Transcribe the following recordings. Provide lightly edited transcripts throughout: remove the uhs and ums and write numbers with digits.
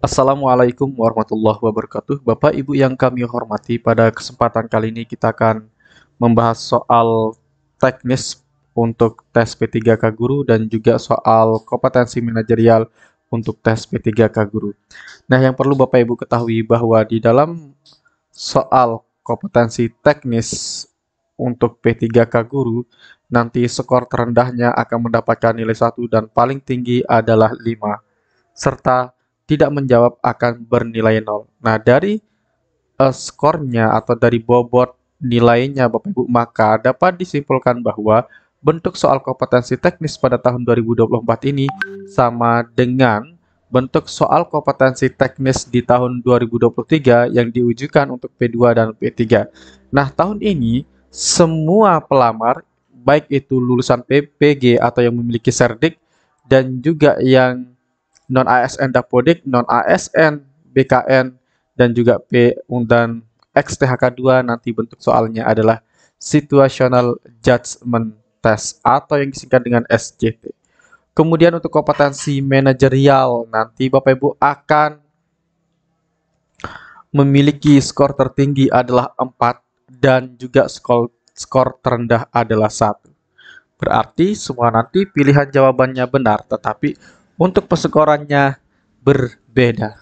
Assalamualaikum warahmatullahi wabarakatuh. Bapak Ibu yang kami hormati, pada kesempatan kali ini kita akan membahas soal teknis untuk tes P3K Guru dan juga soal kompetensi manajerial untuk tes P3K Guru. Nah, yang perlu Bapak Ibu ketahui bahwa di dalam soal kompetensi teknis untuk P3K Guru, nanti skor terendahnya akan mendapatkan nilai 1 dan paling tinggi adalah 5, serta tidak menjawab akan bernilai 0. Nah, dari skornya atau dari bobot nilainya Bapak Ibu, maka dapat disimpulkan bahwa bentuk soal kompetensi teknis pada tahun 2024 ini sama dengan bentuk soal kompetensi teknis di tahun 2023 yang diujikan untuk P2 dan P3. Nah, tahun ini semua pelamar, baik itu lulusan PPG atau yang memiliki Serdik dan juga yang non-ASN Dapodik, non-ASN BKN, dan juga P dan XTHK 2, nanti bentuk soalnya adalah Situational Judgment Test atau yang disingkat dengan SJT. Kemudian untuk kompetensi manajerial, nanti Bapak Ibu akan memiliki skor tertinggi adalah 4 dan juga skor terendah adalah 1. Berarti semua nanti pilihan jawabannya benar, tetapi untuk persekorannya berbeda.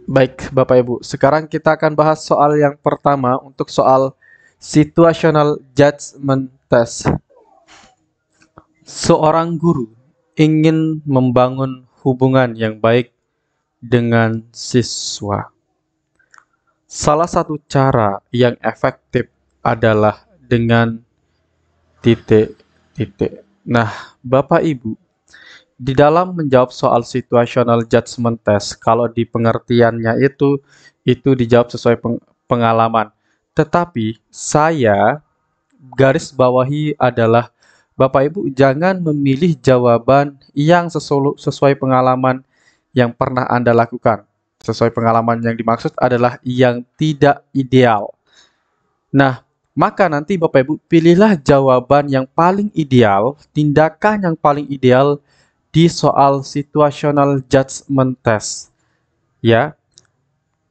Baik, Bapak Ibu, sekarang kita akan bahas soal yang pertama untuk soal Situational Judgment Test. Seorang guru ingin membangun hubungan yang baik dengan siswa. Salah satu cara yang efektif adalah dengan titik-titik. Nah, Bapak Ibu, di dalam menjawab soal situational judgment test, kalau di pengertiannya itu dijawab sesuai pengalaman. Tetapi saya garis bawahi adalah Bapak Ibu jangan memilih jawaban yang sesuai pengalaman yang pernah Anda lakukan. Sesuai pengalaman yang dimaksud adalah yang tidak ideal. Nah, maka nanti Bapak Ibu pilihlah jawaban yang paling ideal, tindakan yang paling ideal di soal situational judgment test. Ya.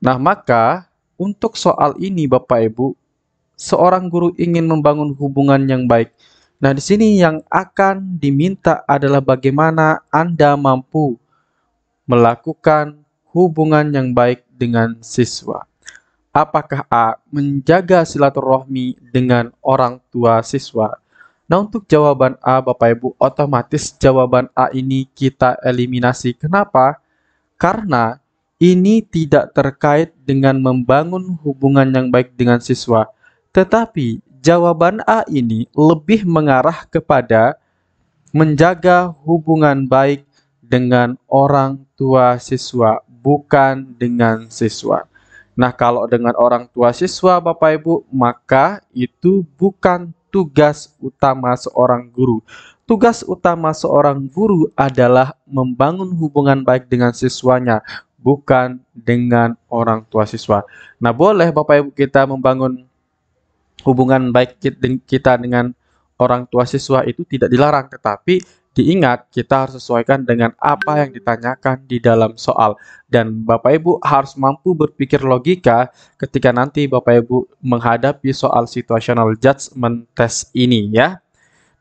Nah, maka untuk soal ini Bapak Ibu, seorang guru ingin membangun hubungan yang baik. Nah, di sini yang akan diminta adalah bagaimana Anda mampu melakukan hubungan yang baik dengan siswa. Apakah A. Menjaga silaturahmi dengan orang tua siswa? Nah, untuk jawaban A, Bapak Ibu, otomatis jawaban A ini kita eliminasi. Kenapa? Karena ini tidak terkait dengan membangun hubungan yang baik dengan siswa. Tetapi jawaban A ini lebih mengarah kepada menjaga hubungan baik dengan orang tua siswa, bukan dengan siswa. Nah, kalau dengan orang tua siswa, Bapak Ibu, maka itu bukan tugas utama seorang guru. Tugas utama seorang guru adalah membangun hubungan baik dengan siswanya, bukan dengan orang tua siswa. Nah, boleh Bapak Ibu kita membangun hubungan baik kita dengan orang tua siswa itu tidak dilarang, tetapi diingat kita harus sesuaikan dengan apa yang ditanyakan di dalam soal. Dan Bapak Ibu harus mampu berpikir logika ketika nanti Bapak Ibu menghadapi soal situational judgment test ini ya.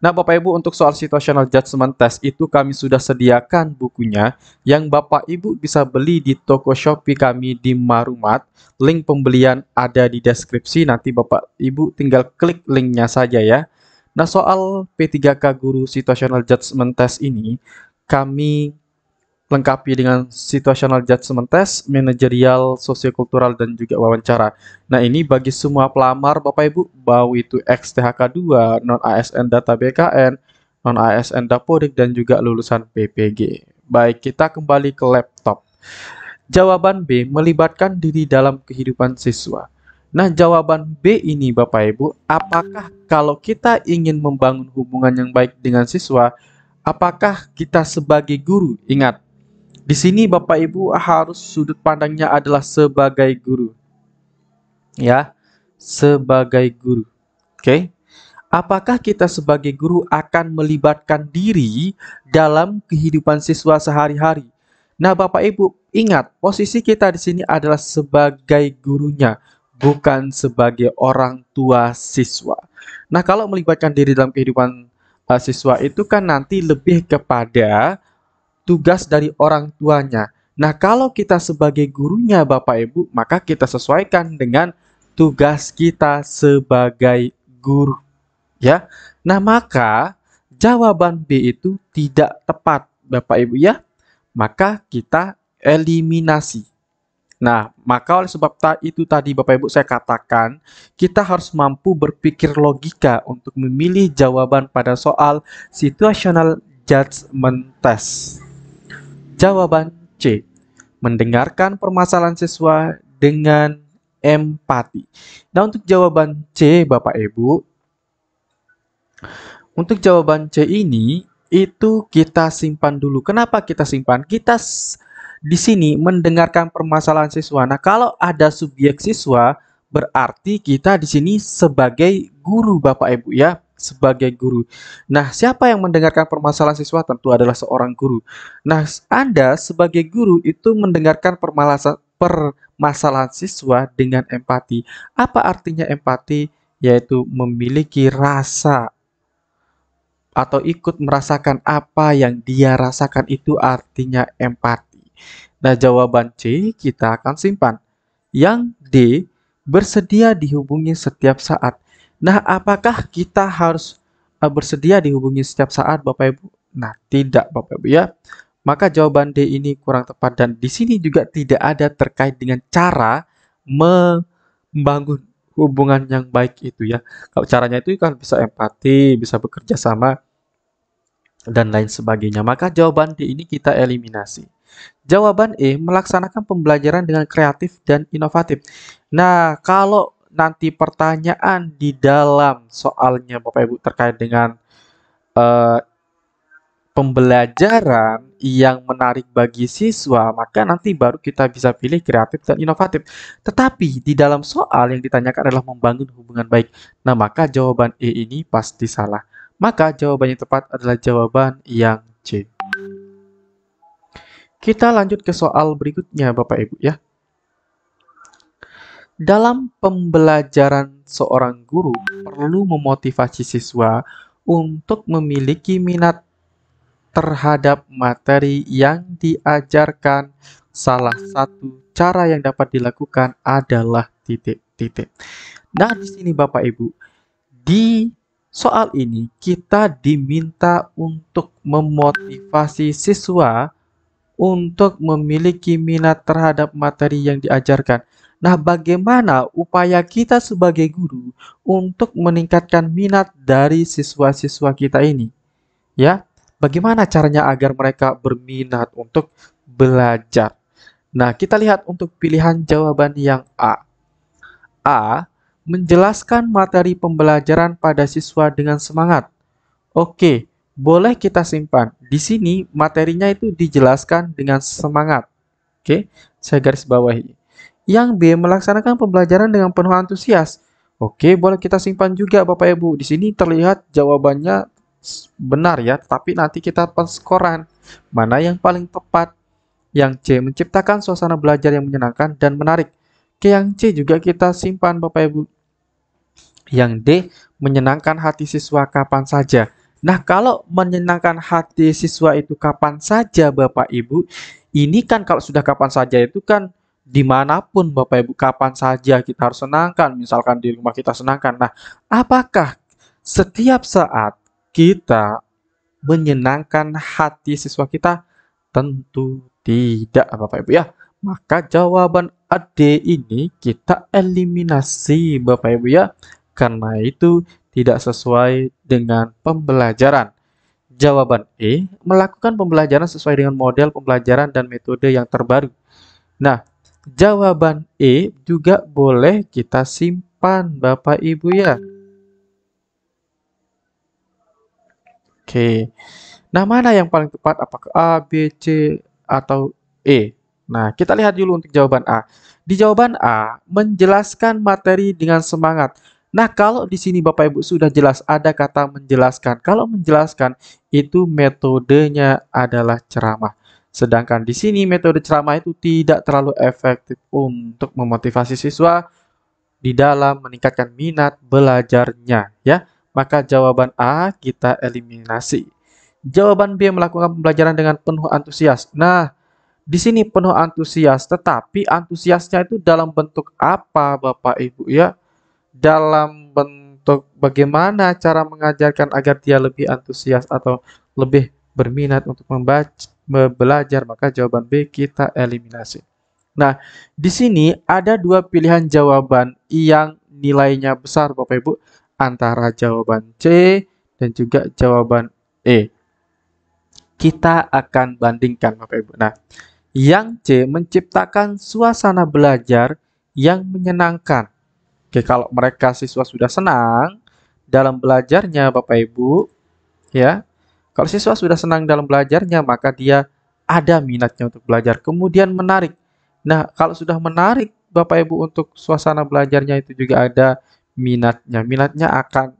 Nah, Bapak Ibu, untuk soal situational judgment test itu kami sudah sediakan bukunya yang Bapak Ibu bisa beli di toko Shopee kami di Marumat. Link pembelian ada di deskripsi, nanti Bapak Ibu tinggal klik linknya saja ya. Nah, soal P3K Guru Situational Judgment Test ini kami lengkapi dengan situational judgment test, manajerial, sosiokultural, dan juga wawancara. Nah, ini bagi semua pelamar Bapak Ibu, baik itu XTHK 2, non-ASN Data BKN, non-ASN Dapodik, dan juga lulusan PPG. Baik, kita kembali ke laptop. Jawaban B, melibatkan diri dalam kehidupan siswa. Nah, jawaban B ini Bapak Ibu, apakah kalau kita ingin membangun hubungan yang baik dengan siswa, apakah kita sebagai guru, ingat, di sini Bapak Ibu harus sudut pandangnya adalah sebagai guru. Ya, sebagai guru. Oke. Apakah kita sebagai guru akan melibatkan diri dalam kehidupan siswa sehari-hari? Nah, Bapak Ibu, ingat, posisi kita di sini adalah sebagai gurunya, bukan sebagai orang tua siswa. Nah, kalau melibatkan diri dalam kehidupan siswa itu kan nanti lebih kepada tugas dari orang tuanya. Nah, kalau kita sebagai gurunya Bapak Ibu, maka kita sesuaikan dengan tugas kita sebagai guru. Ya. Nah, maka jawaban B itu tidak tepat, Bapak Ibu ya. Maka kita eliminasi. Nah, maka oleh sebab itu tadi Bapak Ibu saya katakan, kita harus mampu berpikir logika untuk memilih jawaban pada soal situational judgment test. Jawaban C. Mendengarkan permasalahan siswa dengan empati. Nah, untuk jawaban C, Bapak Ibu, untuk jawaban C ini, itu kita simpan dulu. Kenapa kita simpan? Kita di sini mendengarkan permasalahan siswa. Nah, kalau ada subjek siswa, berarti kita di sini sebagai guru, Bapak Ibu ya, sebagai guru. Nah, siapa yang mendengarkan permasalahan siswa? Tentu adalah seorang guru. Nah, Anda sebagai guru itu mendengarkan permasalahan siswa dengan empati. Apa artinya empati? Yaitu memiliki rasa atau ikut merasakan apa yang dia rasakan, itu artinya empati. Nah, jawaban C kita akan simpan. Yang D, bersedia dihubungi setiap saat. Nah, apakah kita harus bersedia dihubungi setiap saat, Bapak Ibu? Nah, tidak, Bapak Ibu ya. Maka jawaban D ini kurang tepat, dan di sini juga tidak ada terkait dengan cara membangun hubungan yang baik itu ya. Kalau caranya itu kan bisa empati, bisa bekerja sama, dan lain sebagainya. Maka jawaban D ini kita eliminasi. Jawaban E, melaksanakan pembelajaran dengan kreatif dan inovatif. Nah, kalau nanti pertanyaan di dalam soalnya Bapak Ibu terkait dengan eh, pembelajaran yang menarik bagi siswa, maka nanti baru kita bisa pilih kreatif dan inovatif. Tetapi di dalam soal yang ditanyakan adalah membangun hubungan baik. Nah, maka jawaban E ini pasti salah. Maka jawaban yang tepat adalah jawaban yang C. Kita lanjut ke soal berikutnya, Bapak Ibu ya. Dalam pembelajaran, seorang guru perlu memotivasi siswa untuk memiliki minat terhadap materi yang diajarkan. Salah satu cara yang dapat dilakukan adalah titik-titik. Nah, di sini Bapak Ibu, di soal ini kita diminta untuk memotivasi siswa untuk memiliki minat terhadap materi yang diajarkan. Nah, bagaimana upaya kita sebagai guru untuk meningkatkan minat dari siswa-siswa kita ini? Ya, bagaimana caranya agar mereka berminat untuk belajar? Nah, kita lihat untuk pilihan jawaban yang A. A. Menjelaskan materi pembelajaran pada siswa dengan semangat. Oke, boleh kita simpan. Di sini materinya itu dijelaskan dengan semangat. Oke, saya garis bawahi. Yang B. Melaksanakan pembelajaran dengan penuh antusias. Oke, boleh kita simpan juga Bapak Ibu. Di sini terlihat jawabannya benar ya, tapi nanti kita penskoran. Mana yang paling tepat? Yang C. Menciptakan suasana belajar yang menyenangkan dan menarik. Oke, yang C juga kita simpan Bapak Ibu. Yang D. Menyenangkan hati siswa kapan saja. Nah, kalau menyenangkan hati siswa itu kapan saja Bapak Ibu, ini kan kalau sudah kapan saja itu kan dimanapun Bapak Ibu, kapan saja kita harus senangkan, misalkan di rumah kita senangkan. Nah, apakah setiap saat kita menyenangkan hati siswa kita? Tentu tidak Bapak Ibu ya. Maka jawaban D ini kita eliminasi Bapak Ibu ya. Karena itu tidak sesuai dengan pembelajaran. Jawaban E, melakukan pembelajaran sesuai dengan model pembelajaran dan metode yang terbaru. Nah, jawaban E juga boleh kita simpan Bapak Ibu ya. Oke. Nah, mana yang paling tepat? Apakah A, B, C, atau E? Nah, kita lihat dulu untuk jawaban A. Di jawaban A, menjelaskan materi dengan semangat. Nah, kalau di sini Bapak Ibu sudah jelas ada kata menjelaskan. Kalau menjelaskan itu metodenya adalah ceramah. Sedangkan di sini metode ceramah itu tidak terlalu efektif untuk memotivasi siswa di dalam meningkatkan minat belajarnya, ya. Maka jawaban A kita eliminasi. Jawaban B melakukan pembelajaran dengan penuh antusias. Nah, di sini penuh antusias, tetapi antusiasnya itu dalam bentuk apa, Bapak Ibu ya? Dalam bentuk bagaimana cara mengajarkan agar dia lebih antusias atau lebih berminat untuk belajar, maka jawaban B kita eliminasi. Nah, di sini ada dua pilihan jawaban yang nilainya besar, Bapak Ibu, antara jawaban C dan juga jawaban E. Kita akan bandingkan, Bapak Ibu. Nah, yang C menciptakan suasana belajar yang menyenangkan. Oke, kalau mereka siswa sudah senang dalam belajarnya, Bapak Ibu, ya. Kalau siswa sudah senang dalam belajarnya, maka dia ada minatnya untuk belajar. Kemudian menarik. Nah, kalau sudah menarik Bapak Ibu untuk suasana belajarnya itu juga ada minatnya. Minatnya akan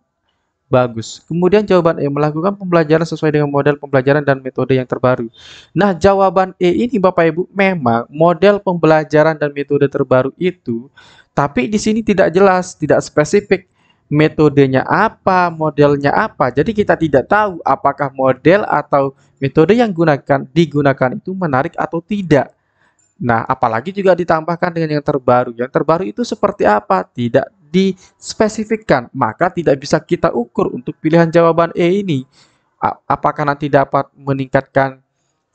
bagus. Kemudian jawaban E, melakukan pembelajaran sesuai dengan model pembelajaran dan metode yang terbaru. Nah, jawaban E ini Bapak Ibu memang model pembelajaran dan metode terbaru itu, tapi di sini tidak jelas, tidak spesifik metodenya apa, modelnya apa. Jadi kita tidak tahu apakah model atau metode yang digunakan itu menarik atau tidak. Nah, apalagi juga ditambahkan dengan yang terbaru. Yang terbaru itu seperti apa? Tidak dispesifikkan, maka tidak bisa kita ukur untuk pilihan jawaban E ini. Apakah nanti dapat meningkatkan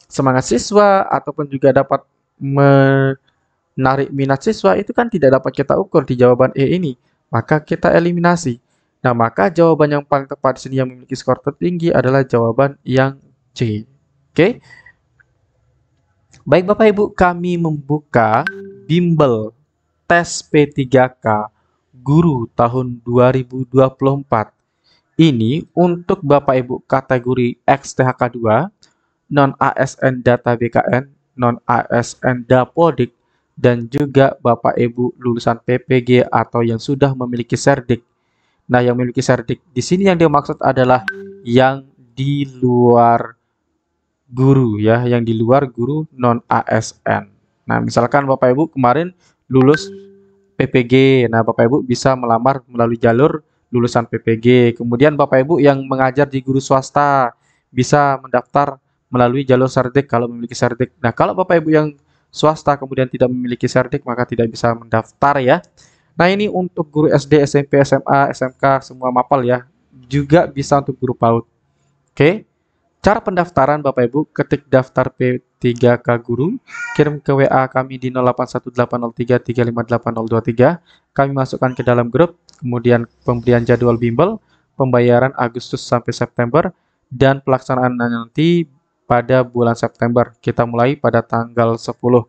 semangat siswa ataupun juga dapat menarik minat siswa, itu kan tidak dapat kita ukur di jawaban E ini. Maka kita eliminasi. Nah, maka jawaban yang paling tepat di sini yang memiliki skor tertinggi adalah jawaban yang C. Oke? Baik Bapak Ibu, kami membuka bimbel tes P3K Guru tahun 2024. Ini untuk Bapak Ibu kategori XTHK 2, non-ASN Data BKN, non-ASN Dapodik, dan juga Bapak Ibu lulusan PPG atau yang sudah memiliki Serdik. Nah, yang memiliki Serdik di sini yang dimaksud adalah yang di luar guru ya, yang di luar guru non ASN. Nah, misalkan Bapak Ibu kemarin lulus PPG, nah Bapak Ibu bisa melamar melalui jalur lulusan PPG. Kemudian Bapak Ibu yang mengajar di guru swasta bisa mendaftar melalui jalur Serdik kalau memiliki Serdik. Nah, kalau Bapak Ibu yang swasta kemudian tidak memiliki Serdik maka tidak bisa mendaftar ya. Nah, ini untuk guru SD, SMP, SMA, SMK semua mapel ya. Juga bisa untuk guru PAUD. Oke. Cara pendaftaran Bapak Ibu, ketik daftar P3K Guru, kirim ke WA kami di 081803358023. Kami masukkan ke dalam grup, kemudian pemberian jadwal bimbel, pembayaran Agustus sampai September, dan pelaksanaan nanti pada bulan September. Kita mulai pada tanggal 10.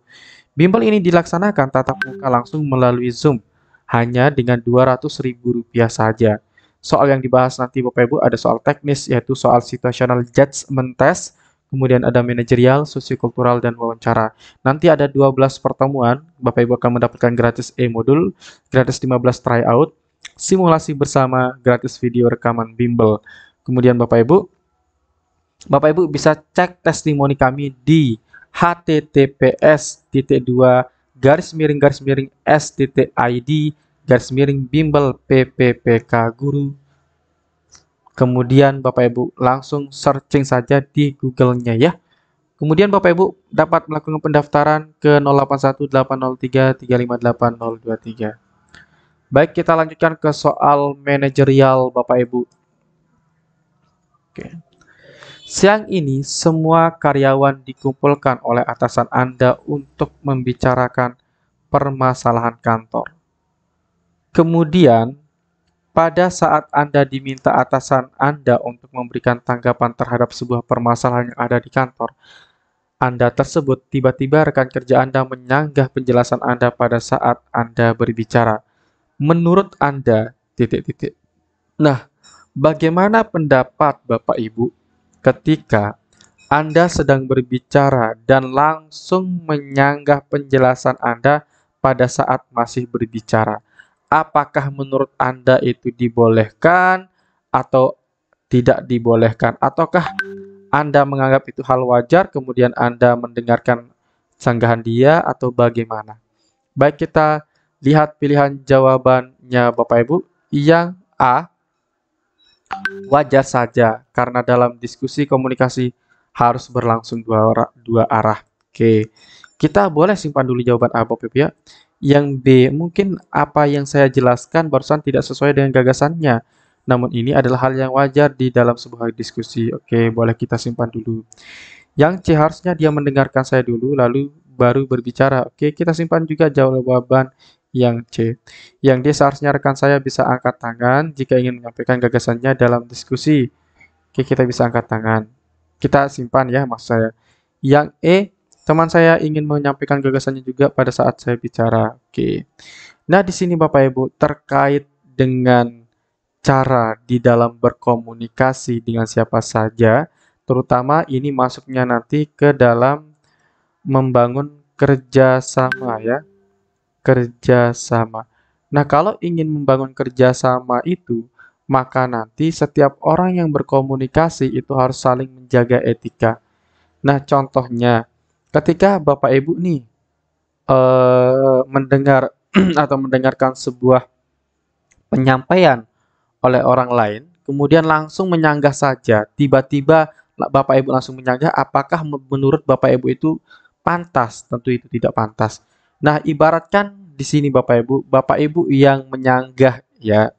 Bimbel ini dilaksanakan tatap muka langsung melalui Zoom, hanya dengan Rp200.000 saja. Soal yang dibahas nanti Bapak Ibu ada soal teknis yaitu soal situational judgment test, kemudian ada manajerial, sosiokultural, dan wawancara. Nanti ada 12 pertemuan, Bapak Ibu akan mendapatkan gratis e-modul, gratis 15 tryout, simulasi bersama, gratis video rekaman bimbel. Kemudian Bapak Ibu bisa cek testimoni kami di https://s.id/bimbel PPPK Guru. Kemudian Bapak Ibu langsung searching saja di Google-nya ya. Kemudian Bapak Ibu dapat melakukan pendaftaran ke 081803358023. Baik, kita lanjutkan ke soal manajerial Bapak Ibu. Oke. Siang ini semua karyawan dikumpulkan oleh atasan Anda untuk membicarakan permasalahan kantor. Kemudian, pada saat Anda diminta atasan Anda untuk memberikan tanggapan terhadap sebuah permasalahan yang ada di kantor, Anda tersebut tiba-tiba rekan kerja Anda menyanggah penjelasan Anda pada saat Anda berbicara. Menurut Anda, titik-titik. Nah, bagaimana pendapat Bapak Ibu ketika Anda sedang berbicara dan langsung menyanggah penjelasan Anda pada saat masih berbicara? apakah menurut Anda itu dibolehkan atau tidak dibolehkan? Ataukah Anda menganggap itu hal wajar, kemudian Anda mendengarkan sanggahan dia, atau bagaimana? Baik, kita lihat pilihan jawabannya Bapak Ibu. Yang A, wajar saja, karena dalam diskusi komunikasi harus berlangsung dua arah. Oke, kita boleh simpan dulu jawaban A, Bapak Ibu ya. Yang B, mungkin apa yang saya jelaskan barusan tidak sesuai dengan gagasannya. Namun ini adalah hal yang wajar di dalam sebuah diskusi. Oke, boleh kita simpan dulu. Yang C, harusnya dia mendengarkan saya dulu, lalu baru berbicara. Oke, kita simpan juga jawaban yang C. Yang D, seharusnya rekan saya bisa angkat tangan jika ingin menyampaikan gagasannya dalam diskusi. Oke, kita bisa angkat tangan. Kita simpan ya, maksud saya. Yang E, teman saya ingin menyampaikan gagasannya juga pada saat saya bicara. Oke. Nah, di sini Bapak Ibu, terkait dengan cara di dalam berkomunikasi dengan siapa saja, terutama ini masuknya nanti ke dalam membangun kerjasama ya, kerjasama. Nah, kalau ingin membangun kerjasama itu, maka nanti setiap orang yang berkomunikasi itu harus saling menjaga etika. Nah, contohnya, ketika Bapak Ibu nih mendengar atau mendengarkan sebuah penyampaian oleh orang lain, kemudian langsung menyanggah saja, tiba-tiba Bapak Ibu langsung menyanggah, apakah menurut Bapak Ibu itu pantas? Tentu itu tidak pantas. Nah, ibaratkan di sini Bapak Ibu yang menyanggah ya,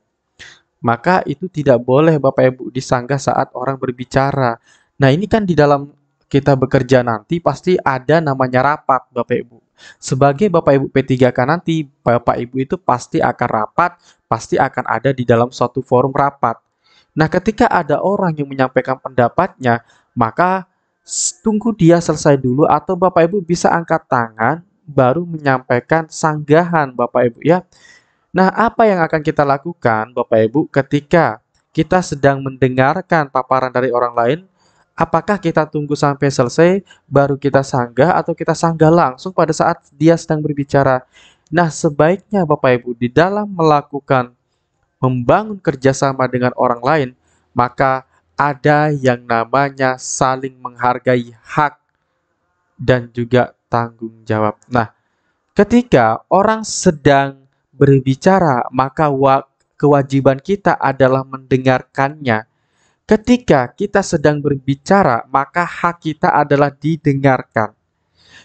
maka itu tidak boleh Bapak Ibu disanggah saat orang berbicara. Nah, ini kan di dalam kita bekerja nanti pasti ada namanya rapat Bapak Ibu. Sebagai Bapak Ibu P3K nanti, Bapak Ibu itu pasti akan rapat, pasti akan ada di dalam suatu forum rapat. Nah, ketika ada orang yang menyampaikan pendapatnya, maka tunggu dia selesai dulu atau Bapak Ibu bisa angkat tangan baru menyampaikan sanggahan Bapak Ibu ya. Nah, apa yang akan kita lakukan Bapak Ibu ketika kita sedang mendengarkan paparan dari orang lain? Apakah kita tunggu sampai selesai baru kita sanggah atau kita sanggah langsung pada saat dia sedang berbicara? Nah, sebaiknya Bapak Ibu di dalam melakukan membangun kerjasama dengan orang lain, maka ada yang namanya saling menghargai hak dan juga tanggung jawab. Nah, ketika orang sedang berbicara, maka kewajiban kita adalah mendengarkannya. Ketika kita sedang berbicara, maka hak kita adalah didengarkan.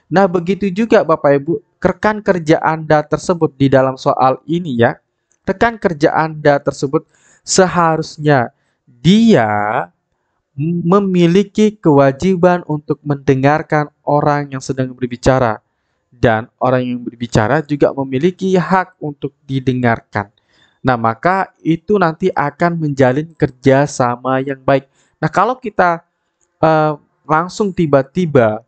Nah, begitu juga Bapak Ibu, rekan kerja Anda tersebut di dalam soal ini ya, rekan kerja Anda tersebut seharusnya dia memiliki kewajiban untuk mendengarkan orang yang sedang berbicara. Dan orang yang berbicara juga memiliki hak untuk didengarkan. Nah, maka itu nanti akan menjalin kerjasama yang baik. Nah, kalau kita langsung tiba-tiba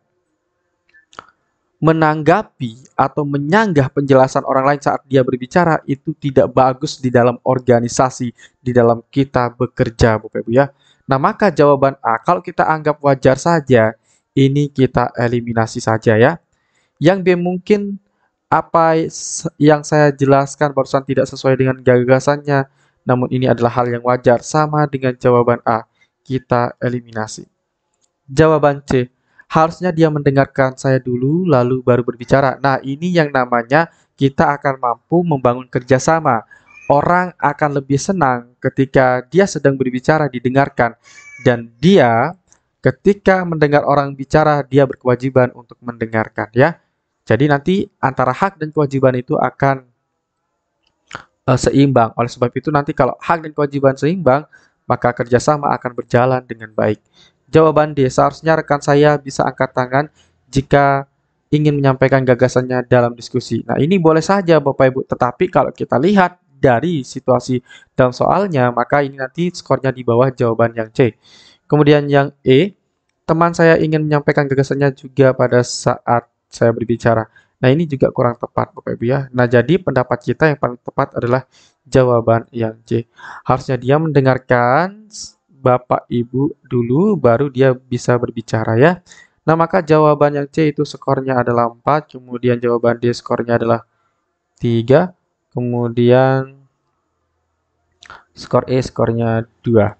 menanggapi atau menyanggah penjelasan orang lain saat dia berbicara, itu tidak bagus di dalam organisasi, di dalam kita bekerja, Bapak Ibu ya. Nah, maka jawaban A, kalau kita anggap wajar saja, ini kita eliminasi saja ya. Yang B, mungkin apa yang saya jelaskan barusan tidak sesuai dengan gagasannya, namun ini adalah hal yang wajar, sama dengan jawaban A, kita eliminasi. Jawaban C, harusnya dia mendengarkan saya dulu, lalu baru berbicara. Nah, ini yang namanya kita akan mampu membangun kerjasama. Orang akan lebih senang ketika dia sedang berbicara didengarkan, dan dia ketika mendengar orang bicara, dia berkewajiban untuk mendengarkan ya. Jadi nanti antara hak dan kewajiban itu akan seimbang. Oleh sebab itu nanti kalau hak dan kewajiban seimbang, maka kerjasama akan berjalan dengan baik. Jawaban D, seharusnya rekan saya bisa angkat tangan jika ingin menyampaikan gagasannya dalam diskusi. Nah, ini boleh saja Bapak Ibu, tetapi kalau kita lihat dari situasi dalam soalnya, maka ini nanti skornya di bawah jawaban yang C. Kemudian yang E, teman saya ingin menyampaikan gagasannya juga pada saat saya berbicara. Nah, ini juga kurang tepat Bapak Ibu ya. Nah, jadi pendapat kita yang paling tepat adalah jawaban yang C. Harusnya dia mendengarkan Bapak Ibu dulu, baru dia bisa berbicara ya. Nah, maka jawaban yang C itu skornya adalah 4, kemudian jawaban D skornya adalah 3, Kemudian skor E skornya 2.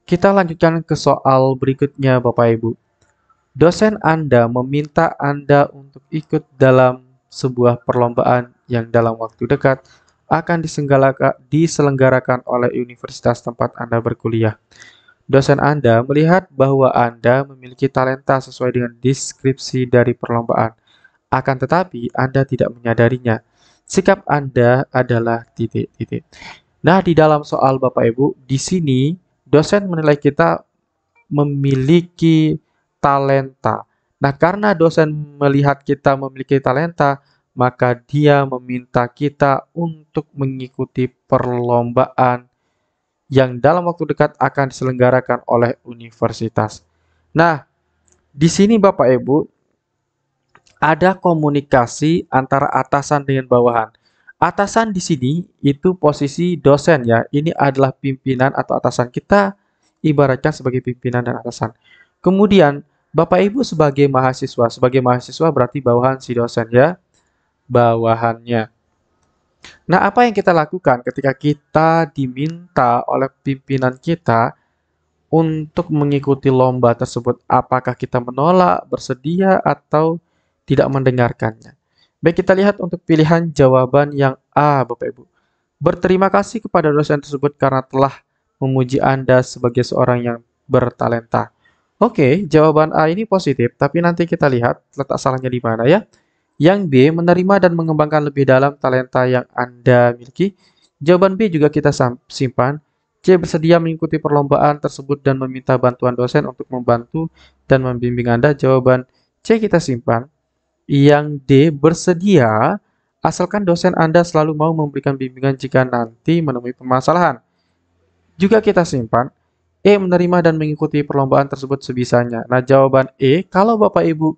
Kita lanjutkan ke soal berikutnya Bapak Ibu. Dosen Anda meminta Anda untuk ikut dalam sebuah perlombaan yang dalam waktu dekat akan diselenggarakan oleh universitas tempat Anda berkuliah. Dosen Anda melihat bahwa Anda memiliki talenta sesuai dengan deskripsi dari perlombaan. Akan tetapi, Anda tidak menyadarinya. Sikap Anda adalah titik-titik. Nah, di dalam soal Bapak Ibu, di sini dosen menilai kita memiliki talenta. Nah, karena dosen melihat kita memiliki talenta, maka dia meminta kita untuk mengikuti perlombaan yang dalam waktu dekat akan diselenggarakan oleh universitas. Nah, di sini Bapak Ibu, ada komunikasi antara atasan dengan bawahan. Atasan di sini itu posisi dosen ya. Ini adalah pimpinan atau atasan kita ibaratkan sebagai pimpinan dan atasan. Kemudian Bapak Ibu sebagai mahasiswa berarti bawahan si dosen ya, bawahannya. Nah, apa yang kita lakukan ketika kita diminta oleh pimpinan kita untuk mengikuti lomba tersebut? Apakah kita menolak, bersedia, atau tidak mendengarkannya? Baik, kita lihat untuk pilihan jawaban yang A, Bapak Ibu. Berterima kasih kepada dosen tersebut karena telah memuji Anda sebagai seorang yang bertalenta. Oke, jawaban A ini positif, tapi nanti kita lihat letak salahnya di mana ya. Yang B, menerima dan mengembangkan lebih dalam talenta yang Anda miliki. Jawaban B juga kita simpan. C, bersedia mengikuti perlombaan tersebut dan meminta bantuan dosen untuk membantu dan membimbing Anda. Jawaban C kita simpan. Yang D, bersedia asalkan dosen Anda selalu mau memberikan bimbingan jika nanti menemui permasalahan. Juga kita simpan. E, menerima dan mengikuti perlombaan tersebut sebisanya. Nah, jawaban E, kalau Bapak Ibu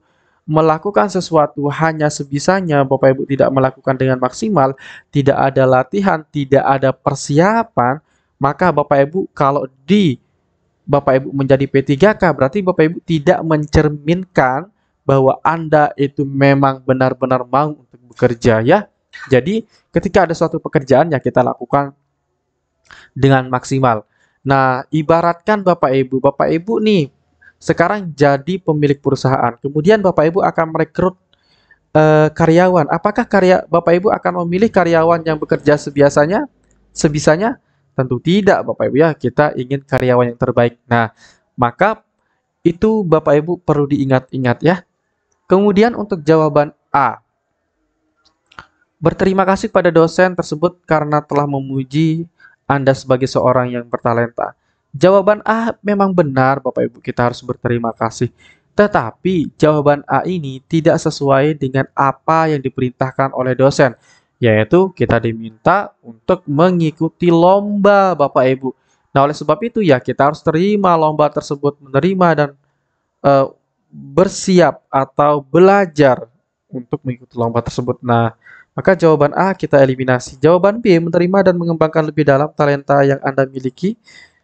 melakukan sesuatu hanya sebisanya, Bapak Ibu tidak melakukan dengan maksimal, tidak ada latihan, tidak ada persiapan, maka Bapak Ibu kalau Bapak Ibu menjadi P3K, berarti Bapak Ibu tidak mencerminkan bahwa Anda itu memang benar-benar mau untuk bekerja ya. Jadi ketika ada suatu pekerjaan ya kita lakukan dengan maksimal. Nah, ibaratkan Bapak Ibu nih sekarang jadi pemilik perusahaan. Kemudian Bapak Ibu akan merekrut karyawan. Apakah Bapak Ibu akan memilih karyawan yang bekerja sebisanya? Tentu tidak, Bapak Ibu ya. Kita ingin karyawan yang terbaik. Nah, maka itu Bapak Ibu perlu diingat-ingat ya. Kemudian untuk jawaban A. Berterima kasih pada dosen tersebut karena telah memuji Anda sebagai seorang yang bertalenta. Jawaban A memang benar, Bapak Ibu, kita harus berterima kasih. Tetapi jawaban A ini tidak sesuai dengan apa yang diperintahkan oleh dosen, yaitu kita diminta untuk mengikuti lomba, Bapak Ibu. Nah, oleh sebab itu ya kita harus terima lomba tersebut, menerima dan eh, bersiap atau belajar untuk mengikuti lomba tersebut. Nah, maka jawaban A kita eliminasi. Jawaban B, menerima dan mengembangkan lebih dalam talenta yang Anda miliki.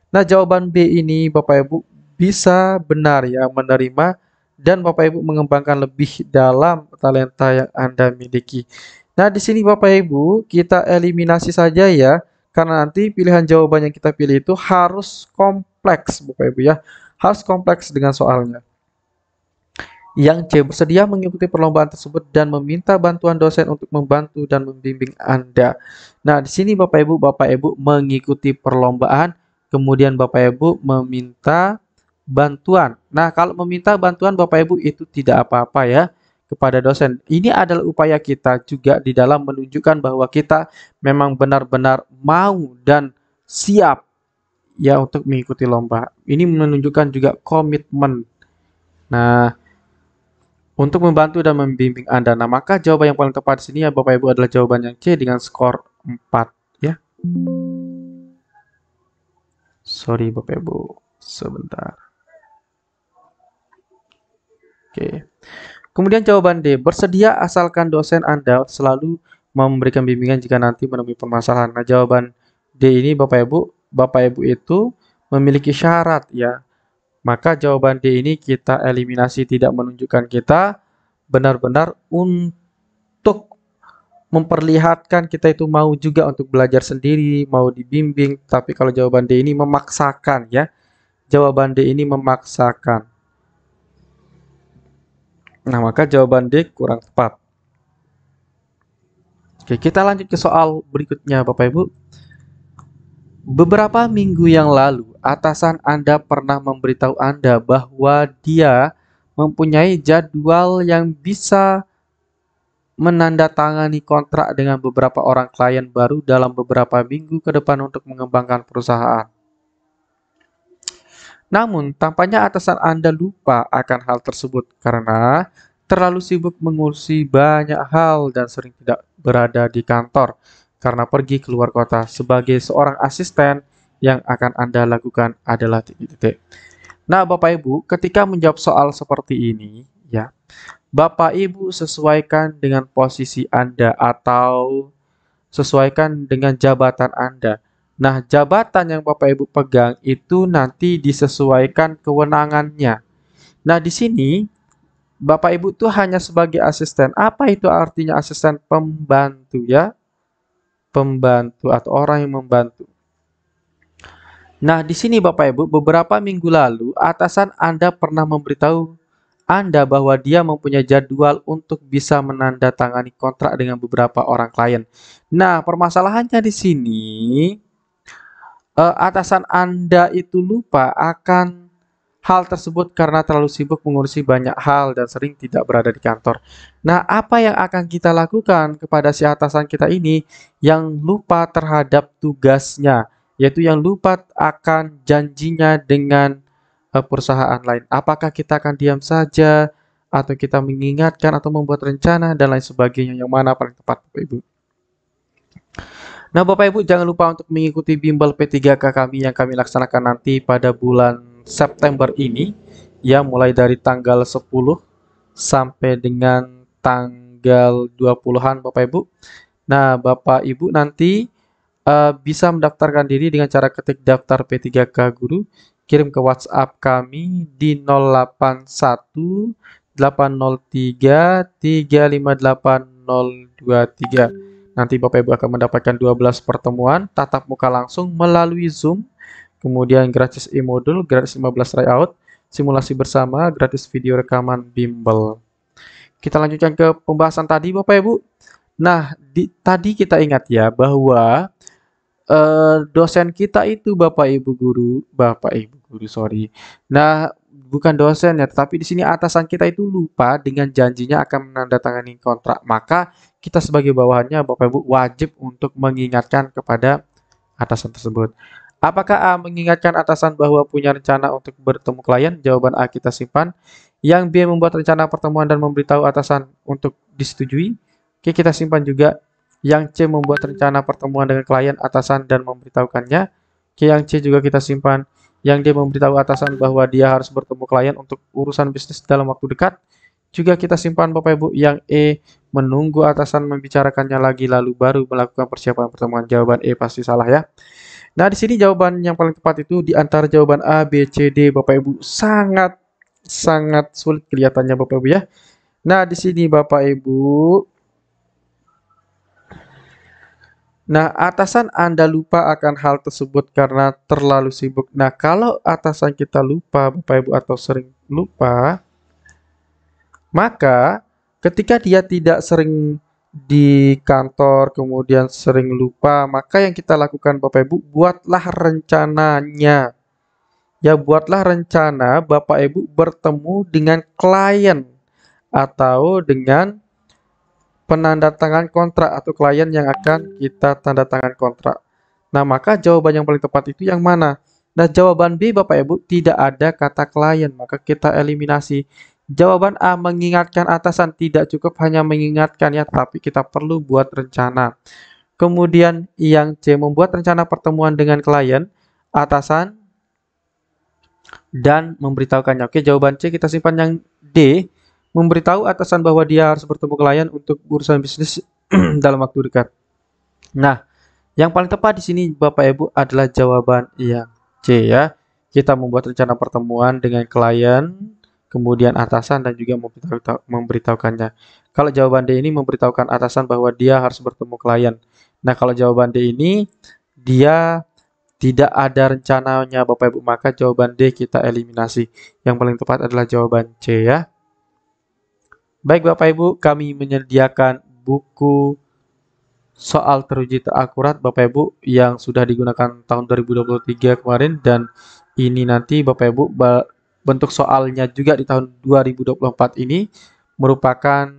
Nah, jawaban B ini Bapak Ibu bisa benar ya, menerima dan Bapak Ibu mengembangkan lebih dalam talenta yang Anda miliki. Nah, di sini Bapak Ibu kita eliminasi saja ya, karena nanti pilihan jawaban yang kita pilih itu harus kompleks Bapak Ibu ya. Harus kompleks dengan soalnya. Yang C, bersedia mengikuti perlombaan tersebut dan meminta bantuan dosen untuk membantu dan membimbing Anda. Nah, di sini Bapak Ibu mengikuti perlombaan, kemudian Bapak Ibu meminta bantuan. Nah, kalau meminta bantuan Bapak Ibu itu tidak apa-apa ya kepada dosen. Ini adalah upaya kita juga di dalam menunjukkan bahwa kita memang benar-benar mau dan siap ya untuk mengikuti lomba. Ini menunjukkan juga komitmen. Nah, untuk membantu dan membimbing Anda. Nah, maka jawaban yang paling tepat di sini ya Bapak Ibu adalah jawaban yang C dengan skor 4 ya. Sorry Bapak Ibu, sebentar. Oke. Kemudian jawaban D, bersedia asalkan dosen Anda selalu memberikan bimbingan jika nanti menemui permasalahan. Nah, jawaban D ini Bapak Ibu itu memiliki syarat ya. Maka jawaban D ini kita eliminasi, tidak menunjukkan kita benar-benar untuk memperlihatkan kita itu mau juga untuk belajar sendiri, mau dibimbing. Tapi kalau jawaban D ini memaksakan ya. Jawaban D ini memaksakan. Nah, maka jawaban D kurang tepat. Oke, kita lanjut ke soal berikutnya, Bapak Ibu. Beberapa minggu yang lalu, atasan Anda pernah memberitahu Anda bahwa dia mempunyai jadwal yang bisa menandatangani kontrak dengan beberapa orang klien baru dalam beberapa minggu ke depan untuk mengembangkan perusahaan. Namun, tampaknya atasan Anda lupa akan hal tersebut karena terlalu sibuk mengurusi banyak hal dan sering tidak berada di kantor karena pergi keluar kota. Sebagai seorang asisten, yang akan Anda lakukan adalah titik-titik. Nah, Bapak Ibu, ketika menjawab soal seperti ini, ya, Bapak Ibu sesuaikan dengan posisi Anda atau sesuaikan dengan jabatan Anda. Nah, jabatan yang Bapak Ibu pegang itu nanti disesuaikan kewenangannya. Nah, di sini Bapak Ibu tuh hanya sebagai asisten. Apa itu artinya asisten? Pembantu ya. Pembantu atau orang yang membantu. Nah, di sini Bapak Ibu, beberapa minggu lalu atasan Anda pernah memberitahu Anda bahwa dia mempunyai jadwal untuk bisa menandatangani kontrak dengan beberapa orang klien. Nah, permasalahannya di sini atasan Anda itu lupa akan hal tersebut karena terlalu sibuk mengurusi banyak hal dan sering tidak berada di kantor. Nah, apa yang akan kita lakukan kepada si atasan kita ini yang lupa terhadap tugasnya, yaitu yang lupa akan janjinya dengan perusahaan lain? Apakah kita akan diam saja, atau kita mengingatkan atau membuat rencana dan lain sebagainya? Yang mana paling tepat, Bapak Ibu? Nah, Bapak Ibu jangan lupa untuk mengikuti bimbel P3K kami yang kami laksanakan nanti pada bulan September ini, ya, mulai dari tanggal 10 sampai dengan tanggal 20-an Bapak Ibu. Nah, Bapak Ibu nanti bisa mendaftarkan diri dengan cara ketik daftar P3K Guru, kirim ke WhatsApp kami di 081 803 358 023. Nanti Bapak Ibu akan mendapatkan 12 pertemuan tatap muka langsung melalui Zoom, kemudian gratis e-modul, gratis 15 tryout, simulasi bersama, gratis video rekaman bimbel. Kita lanjutkan ke pembahasan tadi Bapak Ibu. Nah, tadi kita ingat ya bahwa dosen kita itu Bapak Ibu guru, sorry. Nah, bukan dosen ya, tetapi di sini atasan kita itu lupa dengan janjinya akan menandatangani kontrak. Maka kita sebagai bawahannya Bapak Ibu wajib untuk mengingatkan kepada atasan tersebut. Apakah A mengingatkan atasan bahwa punya rencana untuk bertemu klien? Jawaban A kita simpan. Yang B membuat rencana pertemuan dan memberitahu atasan untuk disetujui. Oke, kita simpan juga. Yang C membuat rencana pertemuan dengan klien atasan dan memberitahukannya. Oke, yang C juga kita simpan. Yang D memberitahu atasan bahwa dia harus bertemu klien untuk urusan bisnis dalam waktu dekat. Juga kita simpan Bapak Ibu. Yang E menunggu atasan membicarakannya lagi lalu baru melakukan persiapan pertemuan. Jawaban E pasti salah ya. Nah, di sini jawaban yang paling tepat itu di antara jawaban A, B, C, D Bapak Ibu sangat sulit kelihatannya Bapak Ibu ya. Nah, di sini Bapak Ibu. Nah, atasan Anda lupa akan hal tersebut karena terlalu sibuk. Nah, kalau atasan kita lupa Bapak Ibu atau sering lupa, maka ketika dia tidak sering di kantor, kemudian sering lupa, maka yang kita lakukan Bapak Ibu, buatlah rencananya. Ya, buatlah rencana Bapak Ibu bertemu dengan klien atau dengan penandatangan kontrak atau klien yang akan kita tanda tangan kontrak. Nah, maka jawaban yang paling tepat itu yang mana? Nah, jawaban B Bapak Ibu tidak ada kata klien, maka kita eliminasi. Jawaban A mengingatkan atasan, tidak cukup hanya mengingatkan ya, tapi kita perlu buat rencana. Kemudian yang C membuat rencana pertemuan dengan klien, atasan, dan memberitahukannya. Oke, jawaban C kita simpan. Yang D memberitahu atasan bahwa dia harus bertemu klien untuk urusan bisnis dalam waktu dekat. Nah, yang paling tepat di sini Bapak Ibu adalah jawaban yang C ya. Kita membuat rencana pertemuan dengan klien, kemudian atasan dan juga memberitahukannya. Kalau jawaban D ini memberitahukan atasan bahwa dia harus bertemu klien. Nah, kalau jawaban D ini dia tidak ada rencananya Bapak Ibu, maka jawaban D kita eliminasi. Yang paling tepat adalah jawaban C ya. Baik Bapak Ibu, kami menyediakan buku soal teruji terakurat Bapak Ibu yang sudah digunakan tahun 2023 kemarin, dan ini nanti Bapak Ibu bentuk soalnya juga di tahun 2024 ini merupakan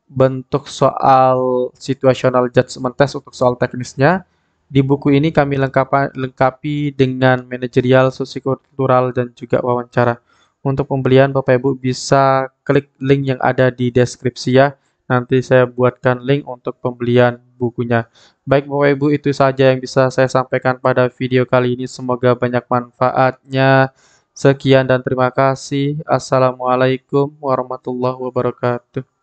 bentuk soal situational judgment test untuk soal teknisnya. Di buku ini kami lengkapi dengan manajerial, sosiokultural, dan juga wawancara. Untuk pembelian Bapak Ibu bisa klik link yang ada di deskripsi ya. Nanti saya buatkan link untuk pembelian bukunya. Baik Bapak Ibu, itu saja yang bisa saya sampaikan pada video kali ini. Semoga banyak manfaatnya. Sekian dan terima kasih. Assalamualaikum warahmatullahi wabarakatuh.